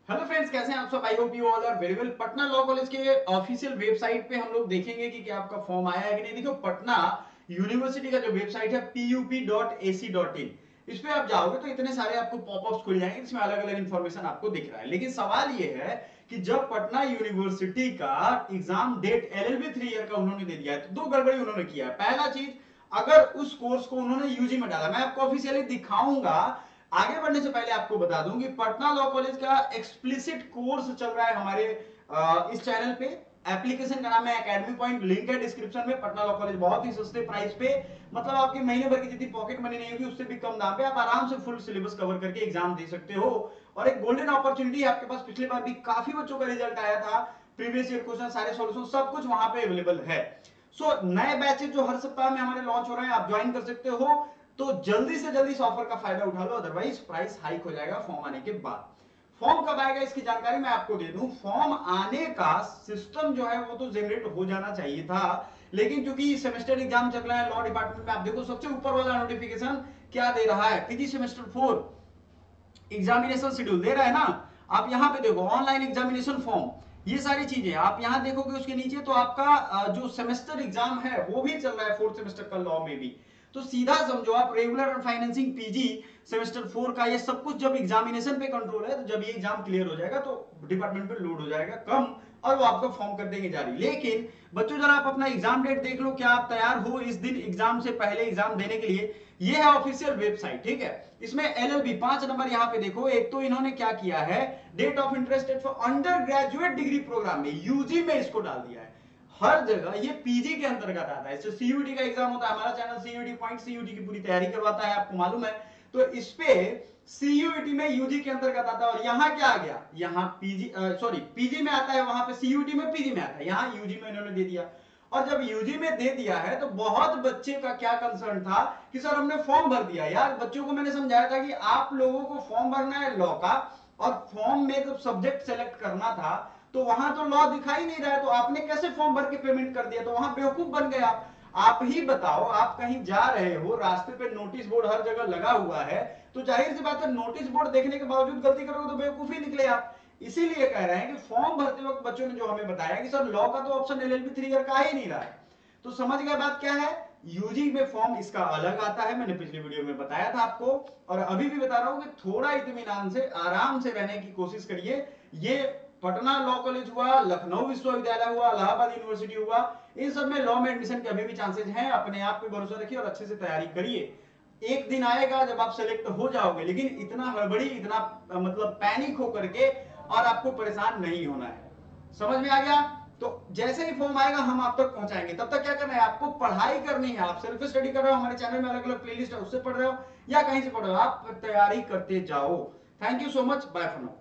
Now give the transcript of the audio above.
Hello friends, कैसे हैं आप सब। I hope you all are very well. Patna law college के ऑफिशियल वेबसाइट पे हम लोग देखेंगे कि क्या आपका फॉर्म आया है कि नहीं। देखो, पटना यूनिवर्सिटी का जो वेबसाइट है pup.ac.in, इस पे आप जाओगे तो इतने सारे आपको पॉपअप्स खुल जाएंगे जिसमें अलग अलग इंफॉर्मेशन आपको दिख रहा है। लेकिन सवाल ये है कि जब पटना यूनिवर्सिटी का एग्जाम डेट एलएलबी 3 ईयर का उन्होंने दे दिया है, तो दो गड़बड़ी उन्होंने किया है। पहला चीज, अगर उस कोर्स को उन्होंने यूजी में डाला, मैं आपको ऑफिशियली दिखाऊंगा। आगे बढ़ने से पहले आपको बता दूं कि पटना लॉ कॉलेज का एक्सप्लिसिट कोर्स चल रहा है हमारे इस चैनल पे। एप्लीकेशन का नाम है एकेडमी पॉइंट, लिंक है डिस्क्रिप्शन में। पटना लॉ कॉलेज बहुत ही सस्ते प्राइस पे, मतलब आपके महीने भर की जितनी पॉकेट मनी नहीं होगी उससे भी कम दाम पे आप आराम से फुल सिलेबस कवर करके एग्जाम दे सकते हो। और एक गोल्डन अपॉर्चुनिटी है आपके पास। पिछले बार भी काफी बच्चों का रिजल्ट आया था, प्रीवियस ईयर क्वेश्चन सारे सॉल्यूशन सब कुछ वहां पे अवेलेबल है। नए बैचेस जो हर सप्ताह में हमारे लॉन्च हो रहे हैं, आप ज्वाइन कर सकते हो। तो जल्दी से जल्दी इस ऑफर का फायदा उठा लो, अदरवाइज प्राइस हाइक हो जाएगा फॉर्म आने के बाद। फॉर्म कब आएगा इसकी जानकारी मैं आपको दे दूं। फॉर्म आने का सिस्टम जो है वो तो जनरेट हो जाना चाहिए था, लेकिन क्योंकि सेमेस्टर एग्जाम चल रहा है लॉ डिपार्टमेंट में, आप देखो सबसे ऊपर वाला नोटिफिकेशन क्या दे रहा है, पीजी सेमेस्टर 4 एग्जामिनेशन शेड्यूल दे रहा है ना। आप यहां पे देखो ऑनलाइन एग्जामिनेशन फॉर्म, ये सारी चीजें आप यहां देखोगे। उसके नीचे तो आपका जो सेमेस्टर एग्जाम है वो भी चल रहा है, फोर्थ सेमेस्टर का लॉ में भी। तो सीधा समझो आप, रेगुलर और फाइनेंसिंग पीजी सेमेस्टर 4 का ये सब कुछ जब एग्जामिनेशन पे कंट्रोल है, तो जब ये एग्जाम क्लियर हो जाएगा तो डिपार्टमेंट पे लोड हो जाएगा कम, और वो आपको फॉर्म कर देंगे जारी। लेकिन बच्चों जरा आप अपना एग्जाम डेट देख लो, क्या आप तैयार हो इस दिन एग्जाम से पहले एग्जाम देने के लिए। ये है ऑफिशियल वेबसाइट, ठीक है। इसमें एलएलबी 5 नंबर यहां पे देखो। एक तो इन्होंने क्या किया है, date of interested for undergraduate degree programme में, यूजी में इसको डाल दिया है। हर जगह ये पीजी के अंतर्गत आता है। इससे सीयूटी का एग्जाम होता है, हमारा चैनल सीयूटी पॉइंट सीयूटी की पूरी तैयारी करवाता है, आपको मालूम है। तो इस पे सीयूटी में यूजी के अंतर्गत आता है। और यहां क्या आ गया, यहां पीजी सॉरी पीजी में आता है, वहां पे सीयूटी में पीजी में आता है, यहां यूजी में इन्होंने दे दिया। और जब यूजी में दे दिया है तो बहुत बच्चे का क्या कंसर्न था कि सर हमने फॉर्म भर दिया। यार बच्चों को मैंने समझाया था कि आप लोगों को फॉर्म भरना है लॉ का, और फॉर्म में जब सब्जेक्ट सेलेक्ट करना था तो वहां तो लॉ दिखाई नहीं रहा है, तो आपने कैसे फॉर्म भर के पेमेंट कर दिया, तो वहां बेवकूफ बन गए आप ही बताओ। आप कहीं जा रहे हो, रास्ते पे नोटिस बोर्ड हर जगह लगा हुआ है, तो जाहिर सी बात है नोटिस बोर्ड देखने के बावजूद गलती करोगे तो बेवकूफी निकले आप। इसीलिए कह रहे हैं कि फॉर्म भरते वक्त बच्चों ने जो हमें बताया कि सर लॉ का तो ऑप्शन एलएलबी 3 ईयर का आ ही नहीं रहा है, तो समझ गए बात क्या है। यूजी में फॉर्म इसका अलग आता है, मैंने पिछली वीडियो में बताया था आपको, और अभी भी बता रहा हूं कि थोड़ा इत्मीनान से आराम से रहने की कोशिश करिए। ये पटना लॉ कॉलेज हुआ, लखनऊ विश्वविद्यालय हुआ, इलाहाबाद यूनिवर्सिटी हुआ, इन सब में लॉ में एडमिशन के अभी भी चांसेस हैं। अपने आप पे भरोसा रखिए और अच्छे से तैयारी करिए। एक दिन आएगा जब आप सेलेक्ट हो जाओगे, लेकिन इतना हड़बड़ी, इतना मतलब पैनिक होकर के और आपको परेशान नहीं होना है। समझ में आ गया। तो जैसे ही फॉर्म आएगा हम आप तक पहुंचाएंगे। तब तक क्या करना है, आपको पढ़ाई करनी है। आप सेल्फ स्टडी कर रहे हो, हमारे चैनल में अलग अलग प्लेलिस्ट है उससे पढ़ रहे हो, या कहीं से पढ़ रहे हो, आप तैयारी करते जाओ। Thank you so much, bye for now.